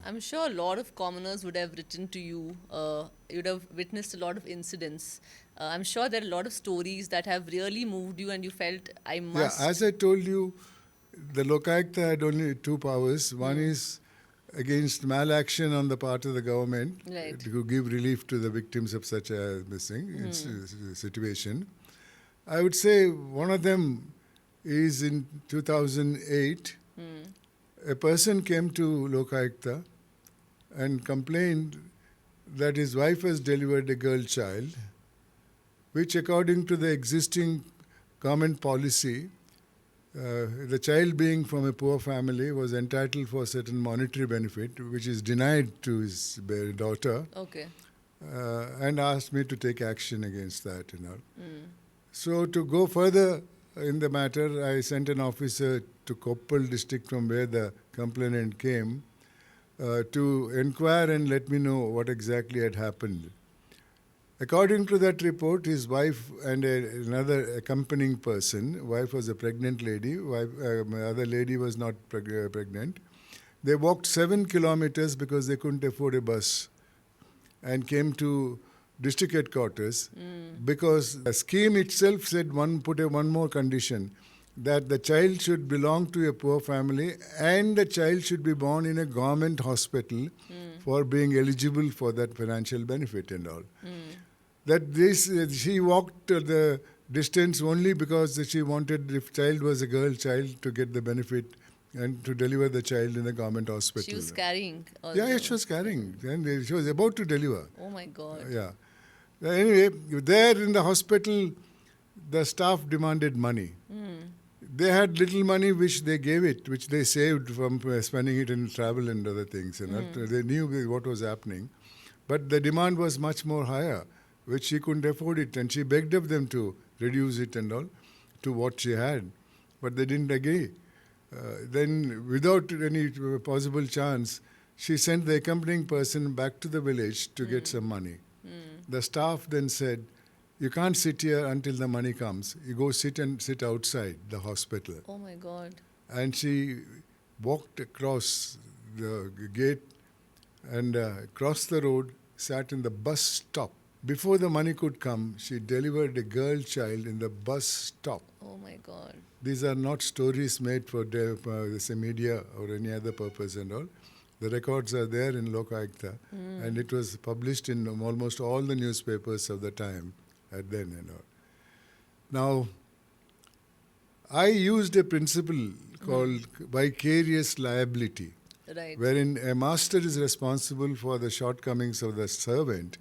I'm sure a lot of commoners would have written to you. You would have witnessed a lot of incidents. I'm sure there are a lot of stories that have really moved you, and you felt I Yeah, must. as I told you, the Lokayukta had only two powers. One is against malaction on the part of the government Right. to give relief to the victims of such a situation. I would say one of them is in 2008. A person came to Lokayukta and complained that his wife has delivered a girl child, which according to the existing government policy, the child being from a poor family was entitled for certain monetary benefit, which is denied to his daughter, Okay. and asked me to take action against that. So to go further in the matter, I sent an officer to Koppal district from where the complainant came to inquire and let me know what exactly had happened. According to that report, his wife and another accompanying person, wife was a pregnant lady, other lady was not pregnant. They walked 7 kilometers because they couldn't afford a bus and came to district headquarters because the scheme itself said put one more condition, that the child should belong to a poor family and the child should be born in a government hospital for being eligible for that financial benefit and all. That she walked the distance only because she wanted, if child was a girl child, to get the benefit and to deliver the child in a government hospital. She was carrying. Yeah, she was carrying. And she was about to deliver. Oh my God. Yeah. Anyway, there in the hospital, the staff demanded money. They had little money which they gave it, which they saved from spending it in travel and other things. They knew what was happening. But the demand was much more higher, which she couldn't afford it. And she begged of them to reduce it and all to what she had. But they didn't agree. Then, without any possible chance, she sent the accompanying person back to the village to get some money. The staff then said, you can't sit here until the money comes. You go sit outside the hospital. Oh my God. And she walked across the gate and crossed the road, sat in the bus stop. Before the money could come, she delivered a girl child in the bus stop. Oh my God. These are not stories made for the media or any other purpose and all. The records are there in Lokayukta, and it was published in almost all the newspapers of the time at then and all. Now, I used a principle called vicarious liability, Right. wherein a master is responsible for the shortcomings of the servant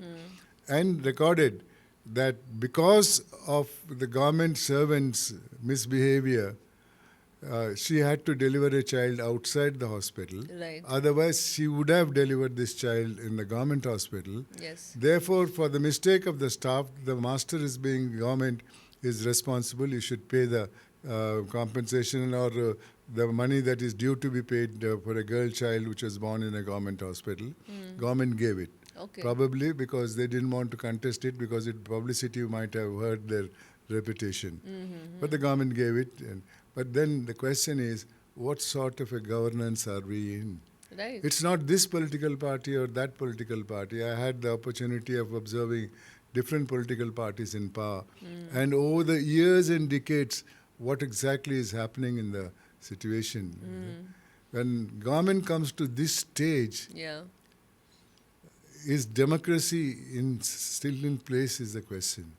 and recorded that because of the government servant's misbehavior, she had to deliver a child outside the hospital. Right. Otherwise, she would have delivered this child in the government hospital. Yes. Therefore, for the mistake of the staff, the master is being government is responsible. You should pay the compensation or the money that is due to be paid for a girl child which was born in a government hospital. Government gave it. Okay. Probably because they didn't want to contest it because publicity might have hurt their reputation. But the government gave it. But then the question is, what sort of a governance are we in? Right. It's not this political party or that political party. I had the opportunity of observing different political parties in power. And over the years and decades, what exactly is happening in the situation. When government comes to this stage, Yeah. is democracy still in place is the question.